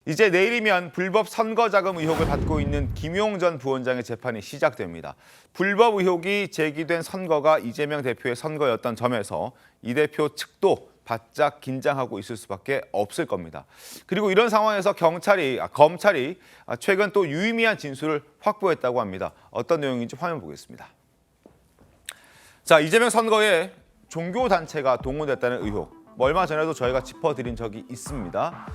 이제 내일이면 불법 선거자금 의혹을 받고 있는 김용 전 부원장의 재판이 시작됩니다. 불법 의혹이 제기된 선거가 이재명 대표의 선거였던 점에서 이 대표 측도 바짝 긴장하고 있을 수밖에 없을 겁니다. 그리고 이런 상황에서 검찰이 최근 또 유의미한 진술을 확보했다고 합니다. 어떤 내용인지 화면 보겠습니다. 자, 이재명 선거에 종교단체가 동원됐다는 의혹. 얼마 전에도 저희가 짚어드린 적이 있습니다.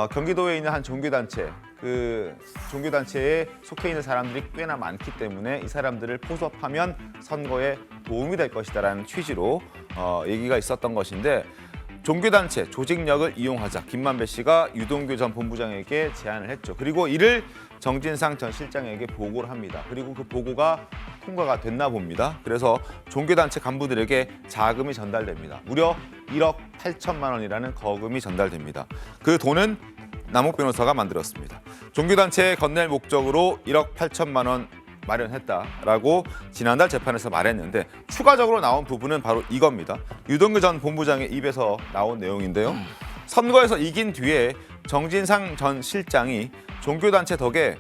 경기도에 있는 한 종교단체, 그 종교단체에 속해 있는 사람들이 꽤나 많기 때문에 이 사람들을 포섭하면 선거에 도움이 될 것이다라는 취지로 얘기가 있었던 것인데, 종교단체 조직력을 이용하자 김만배 씨가 유동규 전 본부장에게 제안을 했죠. 그리고 이를 정진상 전 실장에게 보고를 합니다. 그리고 그 보고가 통과가 됐나 봅니다. 그래서 종교단체 간부들에게 자금이 전달됩니다. 무려 1억 8천만 원이라는 거금이 전달됩니다. 그 돈은 남욱 변호사가 만들었습니다. 종교단체에 건넬 목적으로 1억 8천만 원 마련했다라고 지난달 재판에서 말했는데, 추가적으로 나온 부분은 바로 이겁니다. 유동규 전 본부장의 입에서 나온 내용인데요. 선거에서 이긴 뒤에 정진상 전 실장이 종교단체 덕에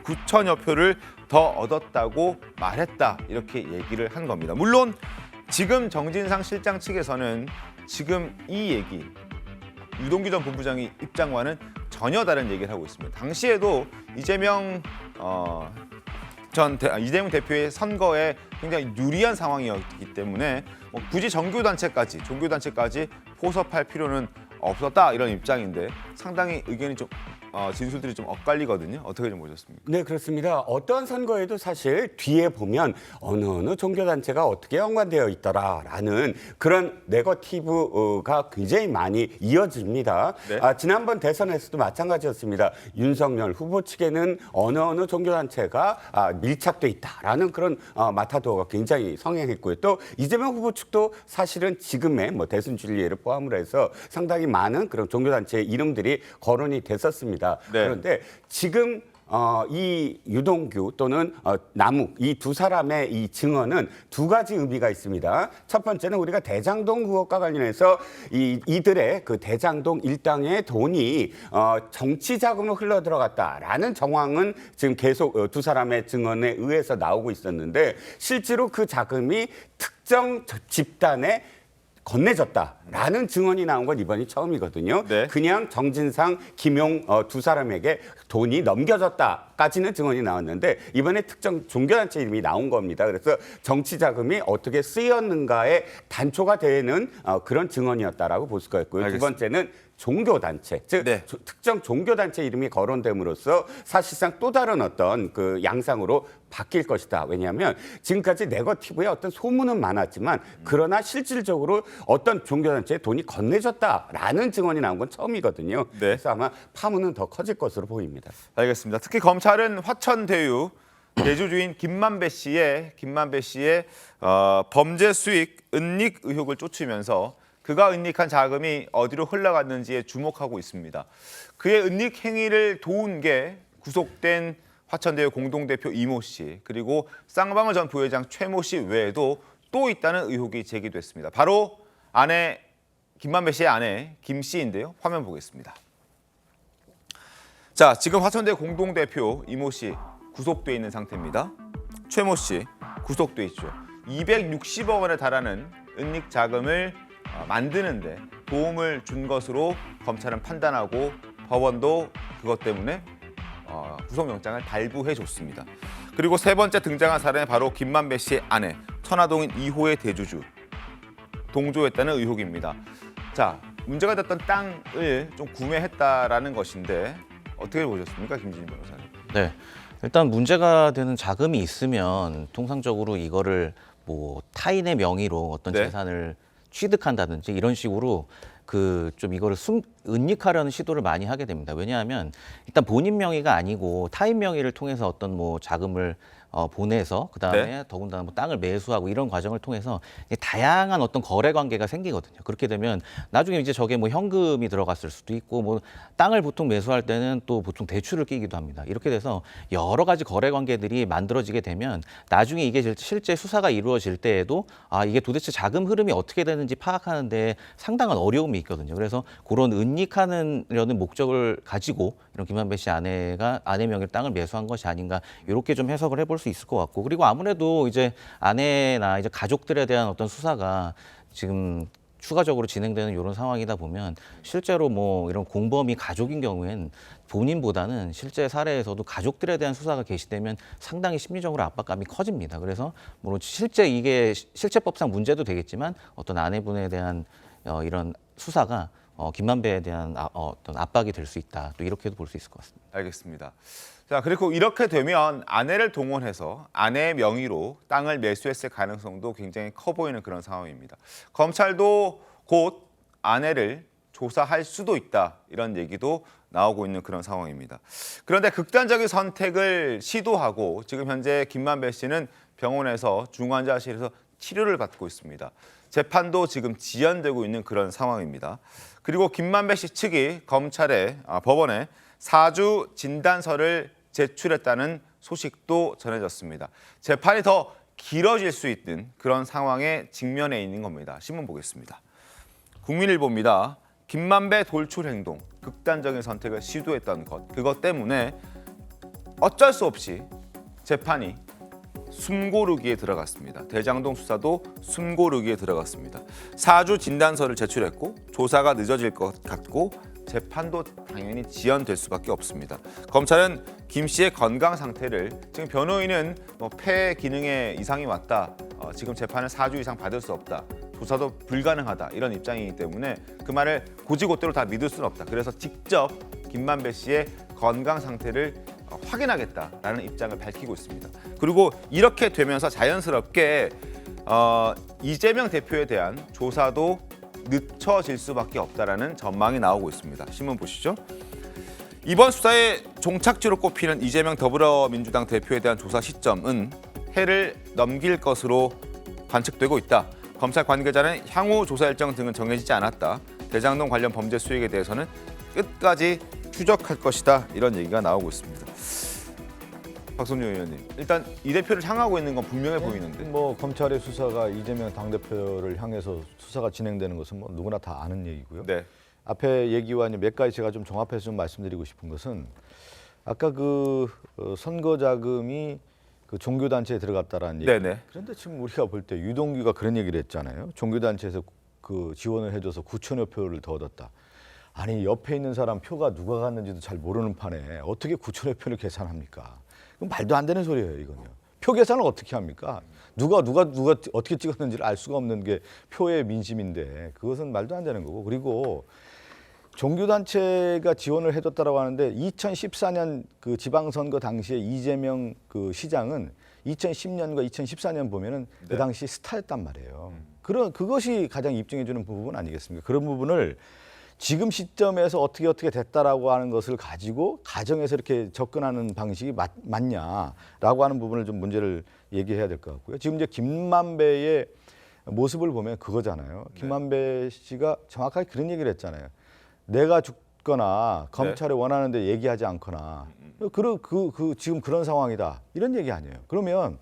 9천여 표를 더 얻었다고 말했다, 이렇게 얘기를 한 겁니다. 물론 지금 정진상 실장 측에서는 지금 이 얘기, 유동규 전 본부장의 입장과는 전혀 다른 얘기를 하고 있습니다. 당시에도 이재명 대표의 선거에 굉장히 유리한 상황이었기 때문에 굳이 종교단체까지 포섭할 필요는 없었다, 이런 입장인데 상당히 의견이 좀 진술들이 좀 엇갈리거든요. 어떻게 좀 보셨습니까? 네, 그렇습니다. 어떠한 선거에도 사실 뒤에 보면 어느 종교단체가 어떻게 연관되어 있더라라는 그런 네거티브가 굉장히 많이 이어집니다. 네. 지난번 대선에서도 마찬가지였습니다. 윤석열 후보 측에는 어느 종교단체가 밀착돼 있다라는 그런 마타도가 굉장히 성행했고요. 또 이재명 후보 측도 사실은 지금의 대선 진리를 포함을 해서 상당히 많은 그런 종교단체의 이름들이 거론이 됐었습니다. 네. 그런데 지금 이 유동규 또는 남욱, 이 두 사람의 이 증언은 두 가지 의미가 있습니다. 첫 번째는 우리가 대장동 의혹과 관련해서 이들의 그 대장동 일당의 돈이 정치 자금으로 흘러 들어갔다라는 정황은 지금 계속 두 사람의 증언에 의해서 나오고 있었는데, 실제로 그 자금이 특정 집단에 건네졌다라는 증언이 나온 건 이번이 처음이거든요. 네. 그냥 정진상, 김용 두 사람에게 돈이 넘겨졌다까지는 증언이 나왔는데, 이번에 특정 종교단체 이름이 나온 겁니다. 그래서 정치 자금이 어떻게 쓰였는가에 단초가 되는 그런 증언이었다라고 볼 수가 있고요. 알겠습니다. 두 번째는 종교단체, 즉 네. 특정 종교단체 이름이 거론됨으로써 사실상 또 다른 어떤 그 양상으로 바뀔 것이다. 왜냐하면 지금까지 네거티브의 어떤 소문은 많았지만, 그러나 실질적으로 어떤 종교단체에 돈이 건네졌다라는 증언이 나온 건 처음이거든요. 네. 그래서 아마 파문은 더 커질 것으로 보입니다. 알겠습니다. 특히 검찰은 화천대유 대주주인 김만배 씨의 범죄 수익 은닉 의혹을 쫓으면서 그가 은닉한 자금이 어디로 흘러갔는지에 주목하고 있습니다. 그의 은닉 행위를 도운 게 구속된 화천대유 공동대표 이모 씨, 그리고 쌍방울 전 부회장 최모 씨 외에도 또 있다는 의혹이 제기됐습니다. 바로 김만배 씨의 아내 김 씨인데요. 화면 보겠습니다. 자, 지금 화천대유 공동대표 이모 씨 구속돼 있는 상태입니다. 최모 씨 구속돼 있죠. 260억 원에 달하는 은닉 자금을 만드는데 도움을 준 것으로 검찰은 판단하고 법원도 그것 때문에 구속영장을 발부해 줬습니다. 그리고 세 번째 등장한 사람이 바로 김만배 씨의 아내, 천화동인 2호의 대주주, 동조했다는 의혹입니다. 자, 문제가 됐던 땅을 좀 구매했다라는 것인데 어떻게 보셨습니까, 김진희 변호사님? 네, 일단 문제가 되는 자금이 있으면 통상적으로 이거를 타인의 명의로 어떤 네. 재산을 취득한다든지 이런 식으로 좀 이거를 은닉하려는 시도를 많이 하게 됩니다. 왜냐하면 일단 본인 명의가 아니고 타인 명의를 통해서 어떤 자금을 보내서 그다음에 네. 더군다나 땅을 매수하고 이런 과정을 통해서 다양한 어떤 거래 관계가 생기거든요. 그렇게 되면 나중에 이제 저게 현금이 들어갔을 수도 있고 땅을 보통 매수할 때는 또 보통 대출을 끼기도 합니다. 이렇게 돼서 여러 가지 거래 관계들이 만들어지게 되면 나중에 이게 실제 수사가 이루어질 때에도 이게 도대체 자금 흐름이 어떻게 되는지 파악하는데 상당한 어려움이 있거든요. 그래서 그런 은닉 은닉하려는 목적을 가지고 이런 김만배 씨 아내가 아내 명의로 땅을 매수한 것이 아닌가 이렇게 좀 해석을 해볼 수 있을 것 같고 그리고 아무래도 이제 아내나 이제 가족들에 대한 어떤 수사가 지금 추가적으로 진행되는 이런 상황이다 보면 실제로 뭐 이런 공범이 가족인 경우엔 본인보다는 실제 사례에서도 가족들에 대한 수사가 개시되면 상당히 심리적으로 압박감이 커집니다. 그래서 물론 실제 이게 실체법상 문제도 되겠지만 어떤 아내분에 대한 이런 수사가 김만배에 대한 어떤 압박이 될 수 있다. 또 이렇게도 볼 수 있을 것 같습니다. 알겠습니다. 자, 그리고 이렇게 되면 아내를 동원해서 아내의 명의로 땅을 매수했을 가능성도 굉장히 커 보이는 그런 상황입니다. 검찰도 곧 아내를 조사할 수도 있다. 이런 얘기도 나오고 있는 그런 상황입니다. 그런데 극단적인 선택을 시도하고 지금 현재 김만배 씨는 병원에서 중환자실에서 치료를 받고 있습니다. 재판도 지금 지연되고 있는 그런 상황입니다. 그리고 김만배 씨 측이 법원에 사주 진단서를 제출했다는 소식도 전해졌습니다. 재판이 더 길어질 수 있는 그런 상황에 직면해 있는 겁니다. 신문 보겠습니다. 국민일보입니다. 김만배 돌출 행동, 극단적인 선택을 시도했던 것, 그것 때문에 어쩔 수 없이 재판이 숨고르기에 들어갔습니다. 대장동 수사도 숨고르기에 들어갔습니다. 사주 진단서를 제출했고 조사가 늦어질 것 같고 재판도 당연히 지연될 수밖에 없습니다. 검찰은 김 씨의 건강 상태를 지금 변호인은 폐 기능에 이상이 왔다. 지금 재판을 4주 이상 받을 수 없다. 조사도 불가능하다. 이런 입장이기 때문에 그 말을 곧이곧대로 다 믿을 수는 없다. 그래서 직접 김만배 씨의 건강 상태를 확인하겠다라는 입장을 밝히고 있습니다. 그리고 이렇게 되면서 자연스럽게 이재명 대표에 대한 조사도 늦춰질 수밖에 없다라는 전망이 나오고 있습니다. 신문 보시죠. 이번 수사의 종착지로 꼽히는 이재명 더불어민주당 대표에 대한 조사 시점은 해를 넘길 것으로 관측되고 있다. 검찰 관계자는 향후 조사 일정 등은 정해지지 않았다. 대장동 관련 범죄 수익에 대해서는 끝까지 추적할 것이다. 이런 얘기가 나오고 있습니다. 박선유 의원님, 일단 이 대표를 향하고 있는 건 분명해 보이는데. 뭐 검찰의 수사가 이재명 당대표를 향해서 수사가 진행되는 것은 뭐 누구나 다 아는 얘기고요. 네. 앞에 얘기와 몇 가지 제가 좀 종합해서 좀 말씀드리고 싶은 것은 아까 그 선거 자금이 그 종교 단체에 들어갔다라는 얘기. 네네. 그런데 지금 우리가 볼 때 유동규가 그런 얘기를 했잖아요. 종교 단체에서 그 지원을 해줘서 9천여 표를 더 얻었다. 아니 옆에 있는 사람 표가 누가 갔는지도 잘 모르는 판에 어떻게 9천여 표를 계산합니까? 그건 말도 안 되는 소리예요, 이거는. 표 계산을 어떻게 합니까? 누가 어떻게 찍었는지를 알 수가 없는 게 표의 민심인데 그것은 말도 안 되는 거고. 그리고 종교단체가 지원을 해줬다라고 하는데 2014년 그 지방선거 당시에 이재명 그 시장은 2010년과 2014년 보면은 그 당시 스타였단 말이에요. 그것이 가장 입증해주는 부분 아니겠습니까? 그런 부분을 지금 시점에서 어떻게 됐다라고 하는 것을 가지고 가정에서 이렇게 접근하는 방식이 맞냐라고 하는 부분을 좀 문제를 얘기해야 될 것 같고요. 지금 이제 김만배의 모습을 보면 그거잖아요. 김만배 씨가 정확하게 그런 얘기를 했잖아요. 내가 죽거나 검찰에 원하는데 얘기하지 않거나 지금 그런 상황이다 이런 얘기 아니에요. 그러면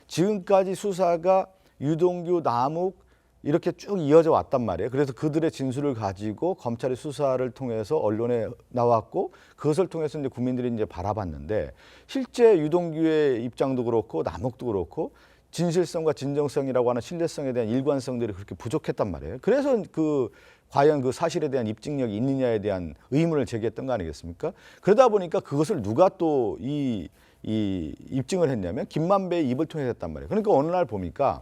지금까지 수사가 유동규, 남욱 이렇게 쭉 이어져 왔단 말이에요. 그래서 그들의 진술을 가지고 검찰의 수사를 통해서 언론에 나왔고 그것을 통해서 이제 국민들이 이제 바라봤는데 실제 유동규의 입장도 그렇고 남욱도 그렇고 진실성과 진정성이라고 하는 신뢰성에 대한 일관성들이 그렇게 부족했단 말이에요. 그래서 과연 그 사실에 대한 입증력이 있느냐에 대한 의문을 제기했던 거 아니겠습니까? 그러다 보니까 그것을 누가 또 이 입증을 했냐면 김만배의 입을 통해서 했단 말이에요. 그러니까 어느 날 보니까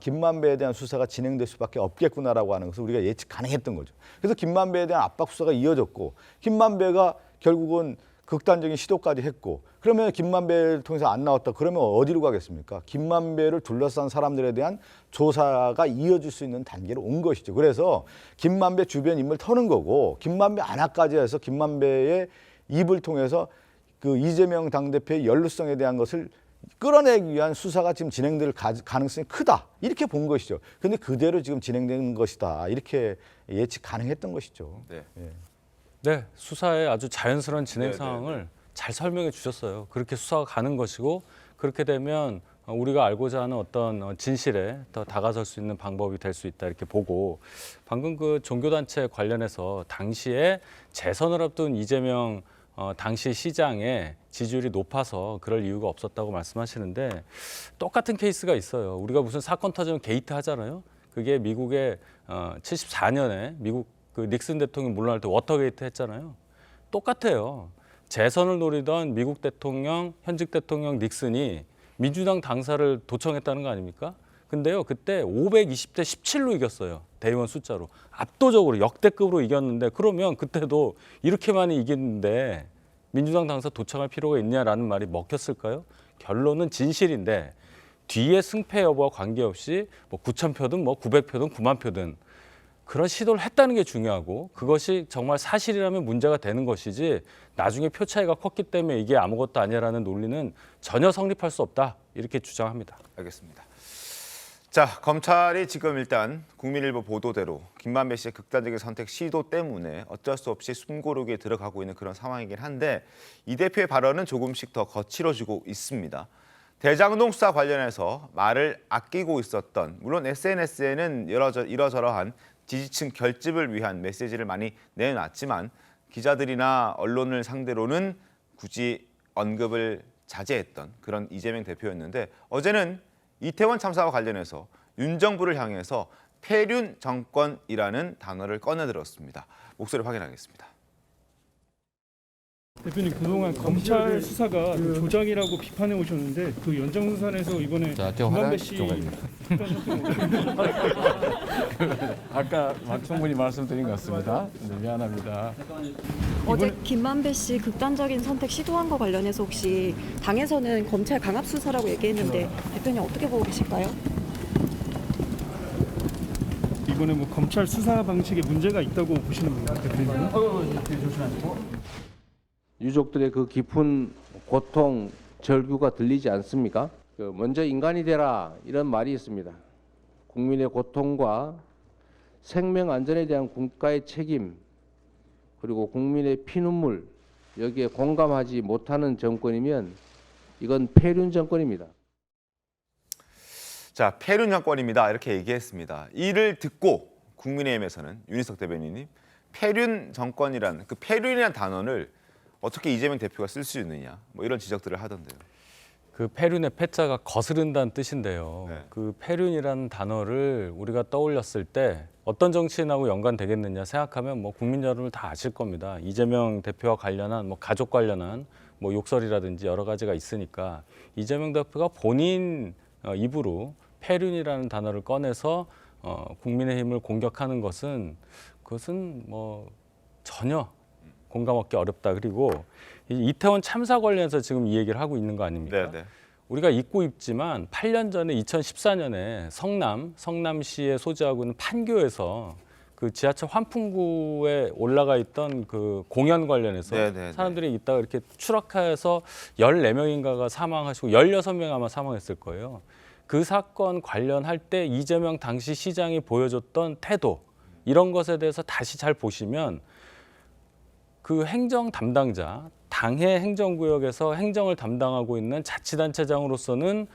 김만배에 대한 수사가 진행될 수밖에 없겠구나라고 하는 것을 우리가 예측 가능했던 거죠. 그래서 김만배에 대한 압박 수사가 이어졌고 김만배가 결국은 극단적인 시도까지 했고 그러면 김만배를 통해서 안 나왔다. 그러면 어디로 가겠습니까? 김만배를 둘러싼 사람들에 대한 조사가 이어질 수 있는 단계로 온 것이죠. 그래서 김만배 주변 인물 터는 거고 김만배 안하까지 해서 김만배의 입을 통해서 그 이재명 당대표의 연루성에 대한 것을 끌어내기 위한 수사가 지금 진행될 가능성이 크다. 이렇게 본 것이죠. 그런데 그대로 지금 진행되는 것이다. 이렇게 예측 가능했던 것이죠. 네. 예. 네, 수사의 아주 자연스러운 진행 네, 상황을 잘 설명해 주셨어요. 그렇게 수사가 가는 것이고 그렇게 되면 우리가 알고자 하는 어떤 진실에 더 다가설 수 있는 방법이 될 수 있다 이렇게 보고 방금 그 종교단체 관련해서 당시에 재선을 앞둔 이재명 당시 시장의 지지율이 높아서 그럴 이유가 없었다고 말씀하시는데 똑같은 케이스가 있어요. 우리가 무슨 사건 터지면 게이트 하잖아요. 그게 미국의 74년에 미국 그 닉슨 대통령 물러날 때 워터게이트 했잖아요. 똑같아요. 재선을 노리던 미국 대통령, 현직 대통령 닉슨이 민주당 당사를 도청했다는 거 아닙니까? 근데요, 그때 520대 17로 이겼어요. 대의원 숫자로. 압도적으로 역대급으로 이겼는데 그러면 그때도 이렇게 많이 이겼는데 민주당 당사 도청할 필요가 있냐라는 말이 먹혔을까요? 결론은 진실인데 뒤에 승패 여부와 관계없이 뭐 9,000표든 뭐 900표든 9만 표든 그런 시도를 했다는 게 중요하고 그것이 정말 사실이라면 문제가 되는 것이지 나중에 표 차이가 컸기 때문에 이게 아무것도 아니라는 논리는 전혀 성립할 수 없다 이렇게 주장합니다. 알겠습니다. 자, 검찰이 지금 일단 국민일보 보도대로 김만배 씨의 극단적인 선택 시도 때문에 어쩔 수 없이 숨고르기에 들어가고 있는 그런 상황이긴 한데 이 대표의 발언은 조금씩 더 거칠어지고 있습니다. 대장동 수사 관련해서 말을 아끼고 있었던, 물론 SNS에는 이러저러한 지지층 결집을 위한 메시지를 많이 내놨지만 기자들이나 언론을 상대로는 굳이 언급을 자제했던 그런 이재명 대표였는데 어제는 이태원 참사와 관련해서 윤 정부를 향해서 폐륜 정권이라는 단어를 꺼내들었습니다. 목소리 확인하겠습니다. 대표님 그동안 검찰 수사가 조작이라고 비판해 오셨는데 그 연장선상에서 이번에 김만배 씨 아까 충분히 말씀드린 것 같습니다. 네, 미안합니다. 어제 김만배 씨 극단적인 선택 시도한 거 관련해서 혹시 당에서는 검찰 강압 수사라고 얘기했는데 대표님 어떻게 보고 계실까요? 이번에 뭐 검찰 수사 방식에 문제가 있다고 보시는 건가요, 대표님? 유족들의 그 깊은 고통, 절규가 들리지 않습니까? 먼저 인간이 되라 이런 말이 있습니다. 국민의 고통과 생명 안전에 대한 국가의 책임 그리고 국민의 피눈물 여기에 공감하지 못하는 정권이면 이건 폐륜 정권입니다. 자, 폐륜 정권입니다. 이렇게 얘기했습니다. 이를 듣고 국민의힘에서는 윤희석 대변인님, 폐륜 정권이란 그 폐륜이라는 단어를 어떻게 이재명 대표가 쓸 수 있느냐 뭐 이런 지적들을 하던데요. 그 폐륜의 폐자가 거스른다는 뜻인데요. 네. 그 폐륜이라는 단어를 우리가 떠올렸을 때 어떤 정치인하고 연관되겠느냐 생각하면 뭐 국민 여러분 다 아실 겁니다. 이재명 대표와 관련한 뭐 가족 관련한 뭐 욕설이라든지 여러 가지가 있으니까 이재명 대표가 본인 입으로 폐륜이라는 단어를 꺼내서 국민의힘을 공격하는 그것은 뭐 전혀 공감 얻기 어렵다. 그리고 이태원 참사 관련해서 지금 이 얘기를 하고 있는 거 아닙니까? 네네. 우리가 잊고 있지만 8년 전에 2014년에 성남시에 소재하고 있는 판교에서 그 지하철 환풍구에 올라가 있던 그 공연 관련해서 네네네. 사람들이 있다가 이렇게 추락해서 14명인가가 사망하시고 16명 아마 사망했을 거예요. 그 사건 관련할 때 이재명 당시 시장이 보여줬던 태도 이런 것에 대해서 다시 잘 보시면 그 행정 담당자, 당해 행정구역에서 행정을 담당하고 있는 자치단체장으로서는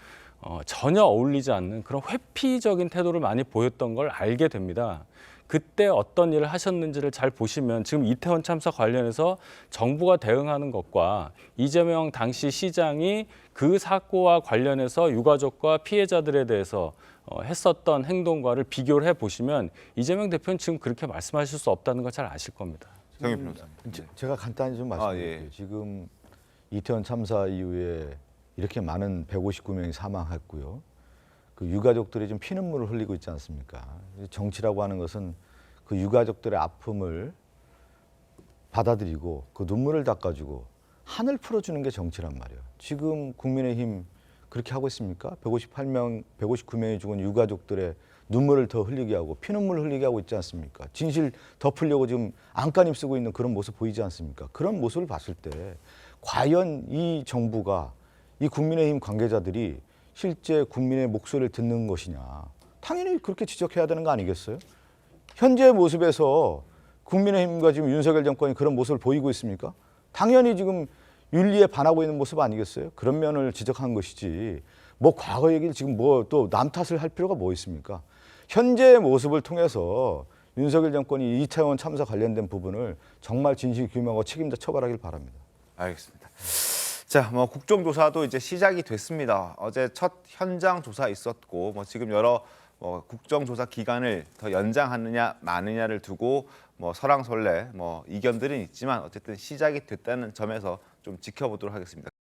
전혀 어울리지 않는 그런 회피적인 태도를 많이 보였던 걸 알게 됩니다. 그때 어떤 일을 하셨는지를 잘 보시면 지금 이태원 참사 관련해서 정부가 대응하는 것과 이재명 당시 시장이 그 사고와 관련해서 유가족과 피해자들에 대해서 했었던 행동과를 비교를 해보시면 이재명 대표는 지금 그렇게 말씀하실 수 없다는 걸 잘 아실 겁니다. 정의 변호사님. 제가 간단히 좀 말씀드릴게요. 예. 지금 이태원 참사 이후에 이렇게 많은 159명이 사망했고요. 그 유가족들이 좀 피눈물을 흘리고 있지 않습니까? 정치라고 하는 것은 그 유가족들의 아픔을 받아들이고 그 눈물을 닦아주고 한을 풀어주는 게 정치란 말이에요. 지금 국민의힘 그렇게 하고 있습니까? 159명이 죽은 유가족들의 눈물을 더 흘리게 하고 피눈물을 흘리게 하고 있지 않습니까? 진실 덮으려고 지금 안간힘 쓰고 있는 그런 모습 보이지 않습니까? 그런 모습을 봤을 때 과연 이 정부가 이 국민의힘 관계자들이 실제 국민의 목소리를 듣는 것이냐. 당연히 그렇게 지적해야 되는 거 아니겠어요? 현재 모습에서 국민의힘과 지금 윤석열 정권이 그런 모습을 보이고 있습니까? 당연히 지금 윤리에 반하고 있는 모습 아니겠어요? 그런 면을 지적한 것이지 뭐 과거 얘기를 지금 뭐 또 남 탓을 할 필요가 뭐 있습니까? 현재의 모습을 통해서 윤석열 정권이 이태원 참사 관련된 부분을 정말 진실 규명하고 책임자 처벌하길 바랍니다. 알겠습니다. 자, 뭐 국정조사도 이제 시작이 됐습니다. 어제 첫 현장 조사 있었고, 뭐 지금 여러 국정조사 기간을 더 연장하느냐 마느냐를 두고 뭐 설왕설래 뭐 이견들은 있지만 어쨌든 시작이 됐다는 점에서 좀 지켜보도록 하겠습니다.